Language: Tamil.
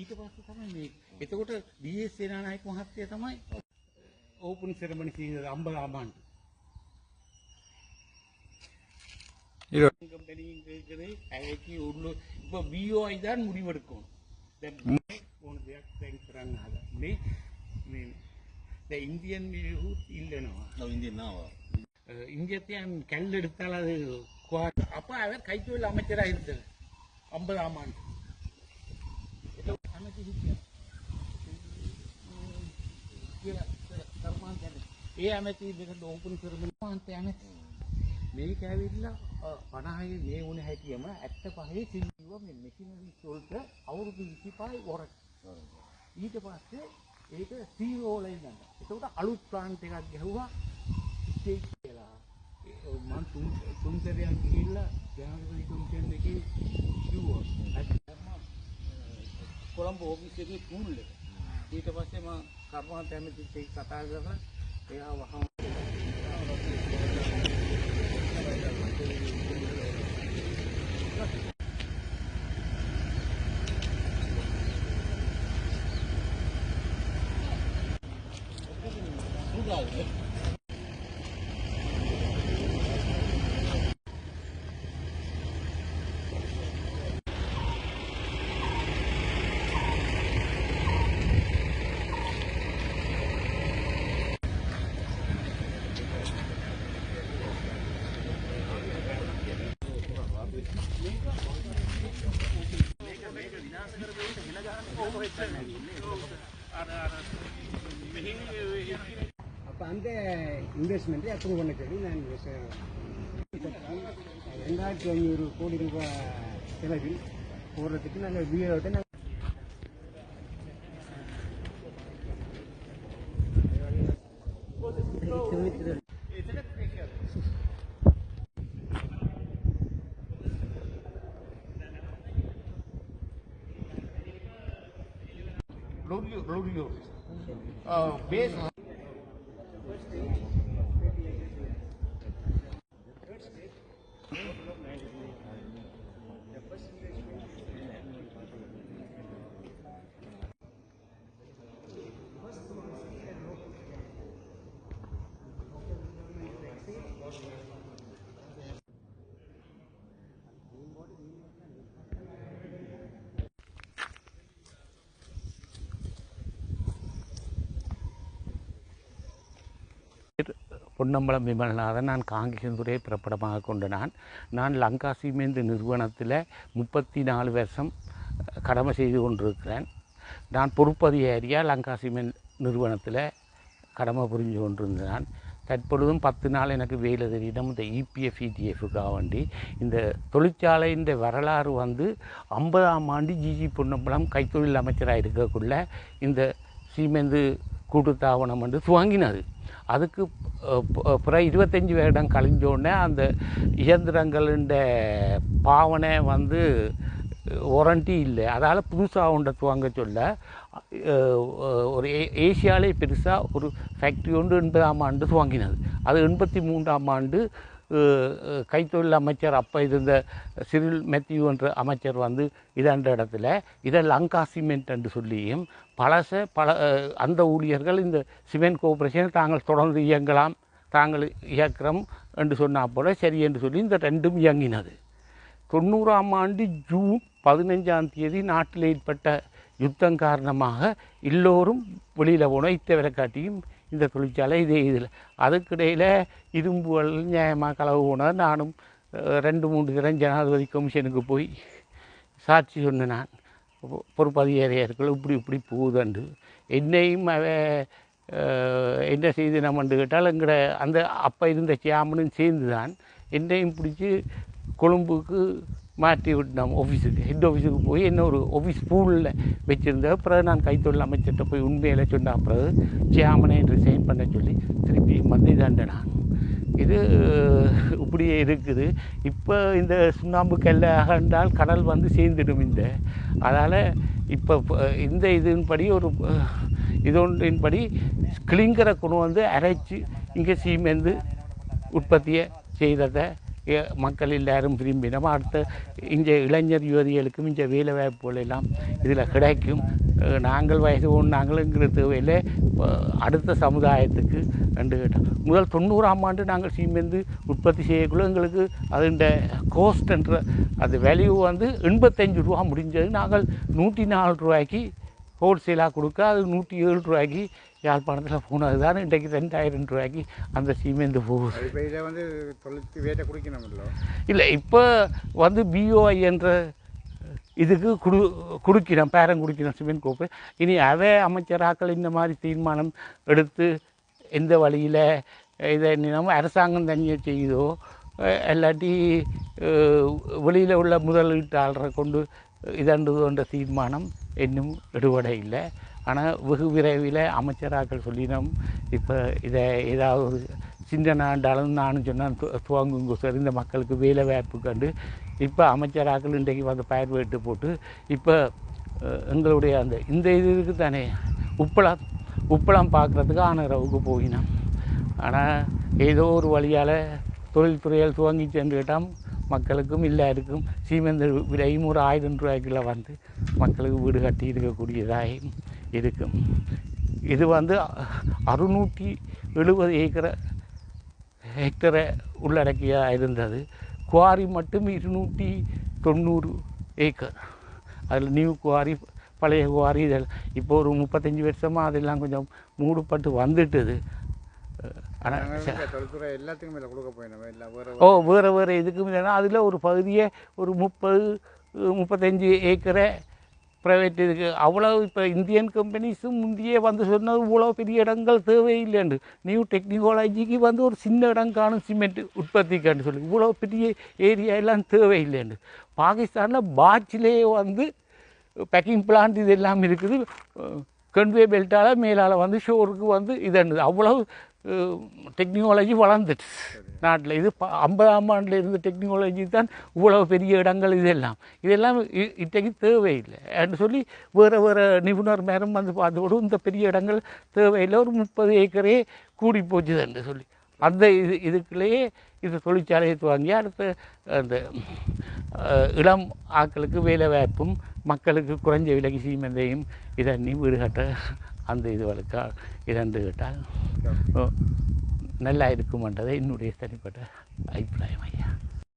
ඊට පස්සේ තමයි මේ එතකොට ඩී.එස්. සේනානායක මහත්තයා තමයි ஓப்பன் செரமனி செய்தது 50 ஆமாண்டு கம்பெனியும் கேட்குது அவைக்கு உள்ள இப்போ பிஓஐ தான் முடிவெடுக்கணும் போன தேங்க்கிறாங்க அதை இந்த இந்தியன் இல்லைன்னா இந்தியத்தையும் கல் எடுத்தால் அது அப்போ அவர் கைத்தொழில் அமைச்சராக இருந்தது 50 ஆமாண்டு ඒ ඇමති දෙකට ඕපන් කරගෙන මාන්ත ඇමති මේක ඇවිල්ලා 50 මේ වුණ හැටියම 75 සිල්ලිව මේ මෙෂිනරි වලට අවුරුදු 25 වරක් ඊට පස්සේ ඒක සීරෝ වල ඉඳන් ඒකට අලුත් ප්ලාන්ට් එකක් ගැහුවා ස්ටේජ් කියලා මම තුන්තරයක් ගිහිල්ලා ජනාධිපති කොමිෂන් එකේ කිව්වා කොළඹ ඕෆිස් එකේ පූල් එක ඊට පස්සේ මම කර්මාන්ත ඇමතිත් එක්ක කතා කරලා එයා වහම அப்போ அந்த இன்வெஸ்ட்மெண்ட்டை அப்ரூவ் பண்ண சொல்லி நான் 2500 கோடி ரூபாய் செலவில் போடுறதுக்கு நாங்கள் வீடோட Rodeo. Based on Ponnambalam Vimalnathan. நான் காங்கேசன்துறையை பிறப்பிடமாக கொண்ட நான் லங்கா சிமெண்ட் நிறுவனத்தில் 34 வருஷம் கடமை செய்து கொண்டிருக்கிறேன். நான் பொறுப்பதிகாரியாக லங்கா சிமெண்ட் நிறுவனத்தில் கடமை புரிஞ்சு கொண்டிருந்தேன். தற்பொழுதும் 10 நாள் எனக்கு வேலை தெரியிடம் இந்த இபிஎஃப் இடிஎஃப்காக வேண்டி இந்த தொழிற்சாலையின் வரலாறு 50ஆம் ஆண்டு ஜிஜி பொன்னம்பலம் கைத்தொழில் அமைச்சராக இருக்கக்குள்ள இந்த சீமெந்து கூட்டுத்தாபனம் துவங்கினது. அதுக்கு பிற 25 வருடம் கழிஞ்சோடனே அந்த இயந்திரங்களின் பாவனை வாரண்டி இல்லை. அதால் புதுசாக ஒன்றை துவங்க சொல்ல ஒரு ஏசியாவிலே பெருசாக ஒரு ஃபேக்ட்ரி ஒன்று 80ஆம் ஆண்டு துவங்கினது. அது 83ஆம் ஆண்டு கைத்தொழில் அமைச்சர் அப்போ இருந்த சிறில் மெத்யூ என்ற அமைச்சர் இதாண்ட இடத்துல இதை லங்கா சிமெண்ட் என்று சொல்லியும் பல அந்த ஊழியர்கள் இந்த சிமெண்ட் கோஆப்ரேஷனை தாங்கள் தொடர்ந்து இயங்கலாம், தாங்கள் இயக்கிறோம் என்று சொன்னால் போல சரி என்று சொல்லி இந்த ரெண்டும் இயங்கினது. 90ஆம் ஆண்டு ஜூன் 15ஆம் தேதி நாட்டில் ஏற்பட்ட யுத்தம் காரணமாக எல்லோரும் வெளியில் போனோம். இத்தவரை காட்டியும் இந்த தொழிற்சாலை இதே இதில் அதுக்கிடையில் இரும்புகள் நியாயமாக களவு போனது. நானும் 2-3 தினம் ஜனாதிபதி கமிஷனுக்கு போய் சாட்சி சொன்னேன். நான் பொறுப்பதிகாரியார்கள் இப்படி போகுதுண்டு என்னையும் என்ன செய்து நம்மண்டு கேட்டால் எங்கட அந்த அப்போ இருந்த சேமனும் சேர்ந்து தான் என்னையும் பிடிச்சி கொழும்புக்கு மாற்றி விட்டோம். ஆஃபீஸுக்கு ஹெட் ஆஃபீஸுக்கு போய் என்ன ஒரு ஆஃபீஸ் பூலில் வச்சுருந்த பிறகு நான் கைத்தொழில் அமைச்சர்கிட்ட போய் உண்மையில் சொன்ன பிறகு சேமனை ரிசைன் பண்ண சொல்லி திருப்பி இதாண்ட நான் இது இப்படியே இருக்குது. இப்போ இந்த சுண்ணாம்பு கல்லை அகண்டால் கடல் சேர்ந்துடும். அதால் இப்போ இந்த இதன்படி ஒரு இதொன்றின்படி கிளிங்கரை கொண்டு அரைச்சி இங்கே சீமெந்து உற்பத்தியை செய்ததை மக்கள் எல்லாரும் விரும்பினோம். அடுத்த இங்கே இளைஞர் யுவதிகளுக்கும் இங்கே வேலை வாய்ப்புகள் எல்லாம் இதில் கிடைக்கும். நாங்கள் வயசு நாங்களுங்கிற தேவையில் அடுத்த சமுதாயத்துக்கு ரெண்டு கேட்டோம். முதல் 90ஆம் ஆண்டு நாங்கள் சீமெந்து உற்பத்தி செய்யக்குள்ள எங்களுக்கு அதுண்ட கோஸ்ட்ன்ற அது வேல்யூ வந்து 85 ரூபா முடிஞ்சது. நாங்கள் 104 ரூபாய்க்கு ஹோல்சேலாக கொடுக்க அது 107 ரூபாய்க்கு யாழ்ப்பாணத்தில் போனது தான். இன்றைக்கு 2000 ரூபாய்க்கு அந்த சீமெந்து போகுது. இப்போ இதை வந்து தொழிற்சி வேட்டை குடிக்கணும் இல்லை, இப்போ வந்து பிஓஐ என்ற இதுக்கு குடிக்கிறோம், பேரம் குடிக்கிறோம் சிமெண்ட் கோப்பு. இனி அதை அமைச்சராக்கள் இந்த மாதிரி தீர்மானம் எடுத்து எந்த வழியில் இதை நம்ம அரசாங்கம் தனியாக செய்யுதோ இல்லாட்டி வெளியில் உள்ள முதலீட்டாளரை கொண்டு இதண்டுன்ற தீர்மானம் இன்னும் எடுபட இல்லை. ஆனால் வெகு விரைவில் அமைச்சராக்கள் சொல்லினோம். இப்போ இதை ஏதாவது ஒரு சிந்தனாண்டாலும் நானும் சொன்னால் துவங்குங்க சார், இந்த மக்களுக்கு வேலை வாய்ப்பு கண்டு. இப்போ அமைச்சராக்கள் இன்றைக்கு வந்து பார்வையிட்டு போட்டு இப்போ எங்களுடைய அந்த இந்த இதுக்கு தானே உப்பளம் பார்க்குறதுக்கு ஆனரவுக்கு போயினோம். ஆனால் ஏதோ ஒரு வழியால் தொழில்துறையால் துவங்கி சென்று கேட்டால் மக்களுக்கும் எல்லாருக்கும் சீமெந்து விலையும் ஒரு 1000 ரூபாய்க்குள்ள வந்து மக்களுக்கு வீடு கட்டி இருக்கக்கூடியதாக இருக்கும். இது வந்து 670 ஹெக்டரை உள்ளடக்கியாக இருந்தது. குவாரி மட்டும் 290 ஏக்கர். அதில் நியூ குவாரி, பழைய குவாரி, இதெல்லாம் இப்போ ஒரு 35 வருஷமாக அதெல்லாம் கொஞ்சம் மூடப்பட்டு வந்துட்டுது. தொழில்துறை எல்லாத்துக்கும் மேலே கொடுக்க போயிடும். வேறு இதுக்கும் இல்லைன்னா அதில் ஒரு பகுதியை ஒரு 30-35 ஏக்கரை ப்ரைவேட் இதுக்கு அவ்வளோ. இப்போ இந்தியன் கம்பெனிஸும் முந்தையே வந்து சொன்னது இவ்வளோ பெரிய இடங்கள் தேவையில்லைண்டு. நியூ டெக்னாலஜிக்கு வந்து ஒரு சின்ன இடம் காணும் சிமெண்ட் உற்பத்திக்கான்னு சொல்லி இவ்வளோ பெரிய ஏரியா எல்லாம் தேவையில்லைண்டு. பாகிஸ்தானில் பாட்சிலே வந்து பேக்கிங் பிளான்ட் இது எல்லாம் இருக்குது. கன்வே பெல்ட்டால் மேலால் வந்து ஷோருக்கு வந்து இதண்டு அவ்வளோ டெக்னாலஜி வளர்ந்துட்டு நாட்டில். இது 50ஆம் ஆண்டில் இருந்த டெக்னாலஜி தான் இவ்வளோ பெரிய இடங்கள் இதெல்லாம் இன்றைக்கு தேவையில்லை என்று சொல்லி வேறு நிபுணர் மேலும் வந்து பார்த்தோடு இந்த பெரிய இடங்கள் தேவையில்லை, ஒரு 30 ஏக்கரே கூடி போச்சுதுன்னு சொல்லி அந்த இதுக்குள்ளேயே இது தொழிற்சாலையை துவங்கி அடுத்த அந்த இளம் ஆட்களுக்கு வேலை வாய்ப்பும் மக்களுக்கு குறைஞ்ச விலைக்கு சீமெந்தையும் இதண்ணி வீடு கட்ட அந்த இது வழக்கா இதண்டு கேட்டால் நல்லா இருக்குமென்றதை என்னுடைய தனிப்பட்ட அபிப்பிராயம்.